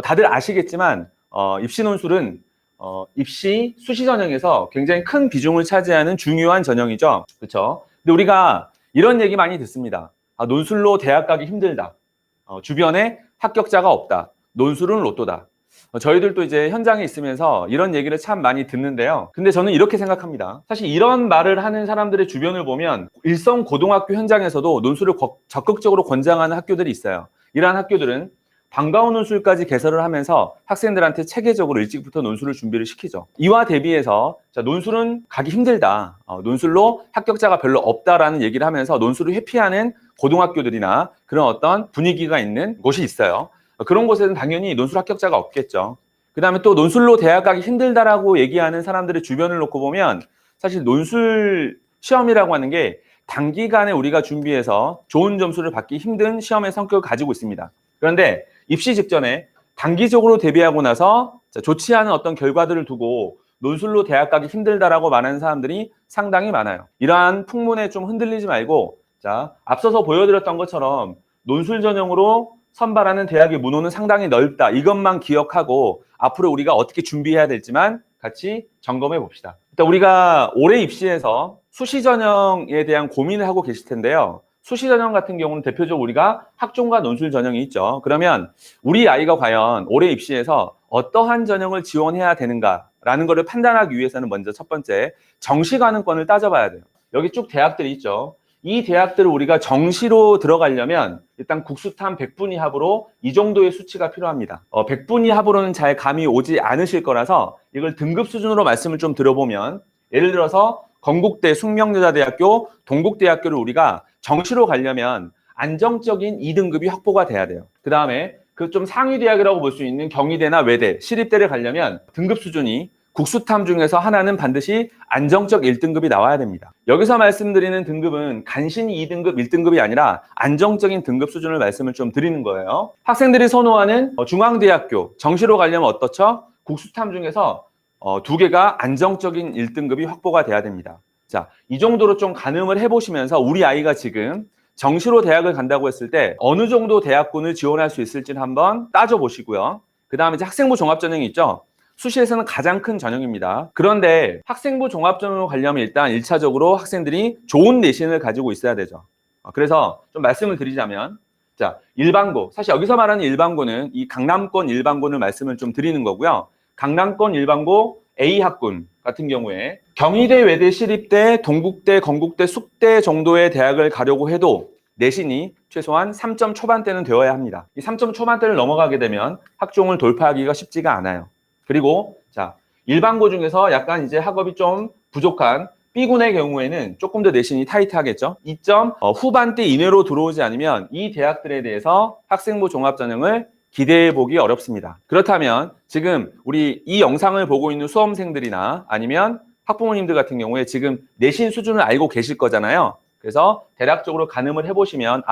다들 아시겠지만 입시 논술은 입시 수시 전형에서 굉장히 큰 비중을 차지하는 중요한 전형이죠. 그렇죠? 근데 우리가 이런 얘기 많이 듣습니다. 논술로 대학 가기 힘들다. 주변에 합격자가 없다. 논술은 로또다. 저희들도 이제 현장에 있으면서 이런 얘기를 참 많이 듣는데요. 근데 저는 이렇게 생각합니다. 사실 이런 말을 하는 사람들의 주변을 보면 일선 고등학교 현장에서도 논술을 적극적으로 권장하는 학교들이 있어요. 이러한 학교들은 방과후 논술까지 개설을 하면서 학생들한테 체계적으로 일찍부터 논술을 준비를 시키죠. 이와 대비해서 논술은 가기 힘들다. 논술로 합격자가 별로 없다라는 얘기를 하면서 논술을 회피하는 고등학교들이나 그런 어떤 분위기가 있는 곳이 있어요. 그런 곳에는 당연히 논술 합격자가 없겠죠. 그 다음에 또 논술로 대학 가기 힘들다라고 얘기하는 사람들의 주변을 놓고 보면 사실 논술 시험이라고 하는 게 단기간에 우리가 준비해서 좋은 점수를 받기 힘든 시험의 성격을 가지고 있습니다. 그런데 입시 직전에 단기적으로 대비하고 나서 좋지 않은 어떤 결과들을 두고 논술로 대학 가기 힘들다라고 말하는 사람들이 상당히 많아요. 이러한 풍문에 좀 흔들리지 말고 앞서서 보여드렸던 것처럼 논술 전형으로 선발하는 대학의 문호는 상당히 넓다. 이것만 기억하고 앞으로 우리가 어떻게 준비해야 될지만 같이 점검해 봅시다. 일단 우리가 올해 입시에서 수시 전형에 대한 고민을 하고 계실 텐데요. 수시 전형 같은 경우는 대표적으로 우리가 학종과 논술 전형이 있죠. 그러면 우리 아이가 과연 올해 입시에서 어떠한 전형을 지원해야 되는가라는 것을 판단하기 위해서는 먼저 첫 번째 정시가능권을 따져봐야 돼요. 여기 쭉 대학들이 있죠. 이 대학들을 우리가 정시로 들어가려면 일단 국수탐 100분위 합으로 이 정도의 수치가 필요합니다. 100분위 합으로는 잘 감이 오지 않으실 거라서 이걸 등급 수준으로 말씀을 좀 들어보면 예를 들어서 건국대, 숙명여자대학교, 동국대학교를 우리가 정시로 가려면 안정적인 2등급이 확보가 돼야 돼요. 그 다음에 그 좀 상위 대학이라고 볼 수 있는 경희대나 외대, 시립대를 가려면 등급 수준이 국수탐 중에서 하나는 반드시 안정적 1등급이 나와야 됩니다. 여기서 말씀드리는 등급은 간신히 2등급, 1등급이 아니라 안정적인 등급 수준을 말씀을 좀 드리는 거예요. 학생들이 선호하는 중앙대학교, 정시로 가려면 어떻죠? 국수탐 중에서 두 개가 안정적인 1등급이 확보가 돼야 됩니다. 자, 이 정도로 좀 가늠을 해보시면서 우리 아이가 지금 정시로 대학을 간다고 했을 때 어느 정도 대학군을 지원할 수 있을지를 한번 따져보시고요. 그 다음에 이제 학생부 종합전형이 있죠. 수시에서는 가장 큰 전형입니다. 그런데 학생부 종합전형으로 가려면 일단 1차적으로 학생들이 좋은 내신을 가지고 있어야 되죠. 그래서 좀 말씀을 드리자면 일반고, 사실 여기서 말하는 일반고는 이 강남권 일반고를 말씀을 좀 드리는 거고요. 강남권 일반고 A학군 같은 경우에 경희대, 외대, 시립대, 동국대, 건국대, 숙대 정도의 대학을 가려고 해도 내신이 최소한 3점 초반대는 되어야 합니다. 이 3점 초반대를 넘어가게 되면 학종을 돌파하기가 쉽지가 않아요. 그리고 일반고 중에서 약간 이제 학업이 좀 부족한 B군의 경우에는 조금 더 내신이 타이트하겠죠. 2점 후반대 이내로 들어오지 않으면 이 대학들에 대해서 학생부 종합전형을 기대해 보기 어렵습니다. 그렇다면 지금 우리 이 영상을 보고 있는 수험생들이나 아니면 학부모님들 같은 경우에 지금 내신 수준을 알고 계실 거잖아요. 그래서 대략적으로 가늠을 해보시면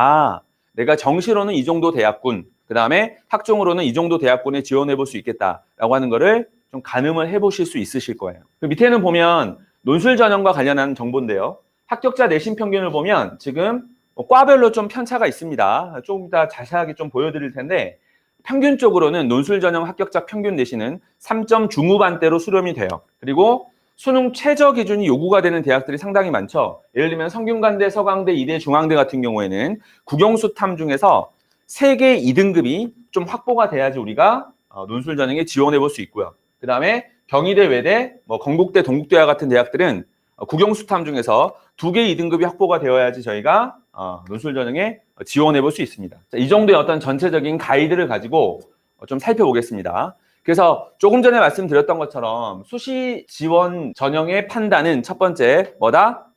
내가 정시로는 이 정도 대학군, 그 다음에 학종으로는 이 정도 대학군에 지원해 볼 수 있겠다라고 하는 거를 좀 가늠을 해보실 수 있으실 거예요. 그 밑에는 보면 논술 전형과 관련한 정보인데요. 합격자 내신 평균을 보면 지금 과별로 좀 편차가 있습니다. 조금 이따 자세하게 좀 보여드릴 텐데 평균적으로는 논술 전형 합격자 평균 내신은 3점 중후반대로 수렴이 돼요. 그리고 수능 최저 기준이 요구가 되는 대학들이 상당히 많죠. 예를 들면 성균관대, 서강대, 이대, 중앙대 같은 경우에는 국영수탐 중에서 3개 2등급이 좀 확보가 돼야지 우리가 논술 전형에 지원해 볼 수 있고요. 그 다음에 경희대, 외대, 건국대, 동국대와 같은 대학들은 국영수탐 중에서 2개 2등급이 확보가 되어야지 저희가 논술 전형에 지원해 볼 수 있습니다. 이 정도의 어떤 전체적인 가이드를 가지고 좀 살펴보겠습니다. 그래서 조금 전에 말씀드렸던 것처럼 수시 지원 전형의 판단은 첫 번째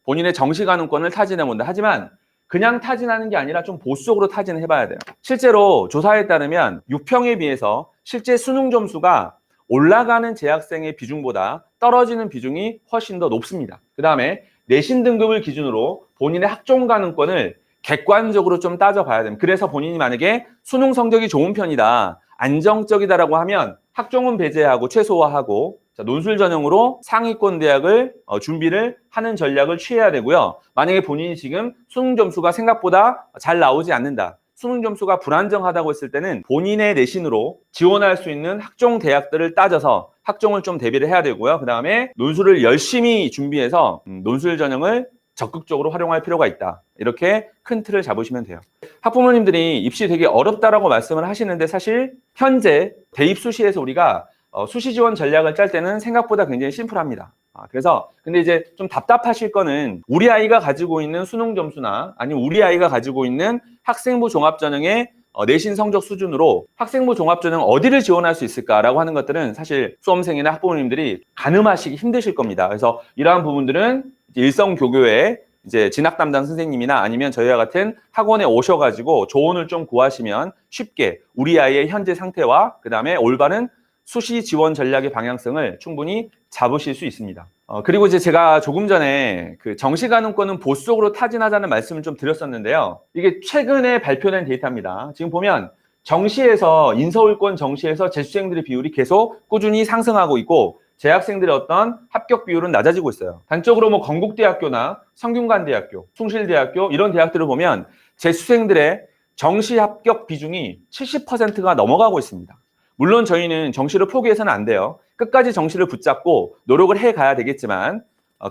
본인의 정시가능권을 타진해 본다. 하지만 그냥 타진하는 게 아니라 좀 보수적으로 타진을 해봐야 돼요. 실제로 조사에 따르면 6평에 비해서 실제 수능 점수가 올라가는 재학생의 비중보다 떨어지는 비중이 훨씬 더 높습니다. 그 다음에 내신 등급을 기준으로 본인의 학종 가능권을 객관적으로 좀 따져봐야 됩니다. 그래서 본인이 만약에 수능 성적이 좋은 편이다, 안정적이다라고 하면 학종은 배제하고 최소화하고 논술 전형으로 상위권 대학을 준비를 하는 전략을 취해야 되고요. 만약에 본인이 지금 수능 점수가 생각보다 잘 나오지 않는다. 수능 점수가 불안정하다고 했을 때는 본인의 내신으로 지원할 수 있는 학종 대학들을 따져서 학종을 좀 대비를 해야 되고요. 그 다음에 논술을 열심히 준비해서 논술 전형을 적극적으로 활용할 필요가 있다. 이렇게 큰 틀을 잡으시면 돼요. 학부모님들이 입시 되게 어렵다라고 말씀을 하시는데 사실 현재 대입 수시에서 우리가 수시 지원 전략을 짤 때는 생각보다 굉장히 심플합니다. 그래서 근데 이제 좀 답답하실 거는 우리 아이가 가지고 있는 수능 점수나 아니면 우리 아이가 가지고 있는 학생부 종합전형의 내신 성적 수준으로 학생부 종합전형 어디를 지원할 수 있을까라고 하는 것들은 사실 수험생이나 학부모님들이 가늠하시기 힘드실 겁니다. 그래서 이러한 부분들은 일성교교에 이제 진학 담당 선생님이나 아니면 저희와 같은 학원에 오셔가지고 조언을 좀 구하시면 쉽게 우리 아이의 현재 상태와 그 다음에 올바른 수시 지원 전략의 방향성을 충분히 잡으실 수 있습니다. 그리고 이제 제가 조금 전에 그 정시가능권은 보수적으로 타진하자는 말씀을 좀 드렸었는데요. 이게 최근에 발표된 데이터입니다. 지금 보면 정시에서 인서울권 정시에서 재수생들의 비율이 계속 꾸준히 상승하고 있고 재학생들의 어떤 합격 비율은 낮아지고 있어요. 단적으로 뭐 건국대학교나 성균관대학교, 숭실대학교 이런 대학들을 보면 재수생들의 정시 합격 비중이 70%가 넘어가고 있습니다. 물론 저희는 정시를 포기해서는 안 돼요. 끝까지 정시를 붙잡고 노력을 해가야 되겠지만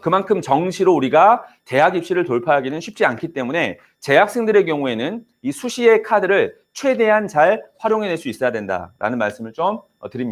그만큼 정시로 우리가 대학 입시를 돌파하기는 쉽지 않기 때문에 재학생들의 경우에는 이 수시의 카드를 최대한 잘 활용해낼 수 있어야 된다라는 말씀을 좀 드립니다.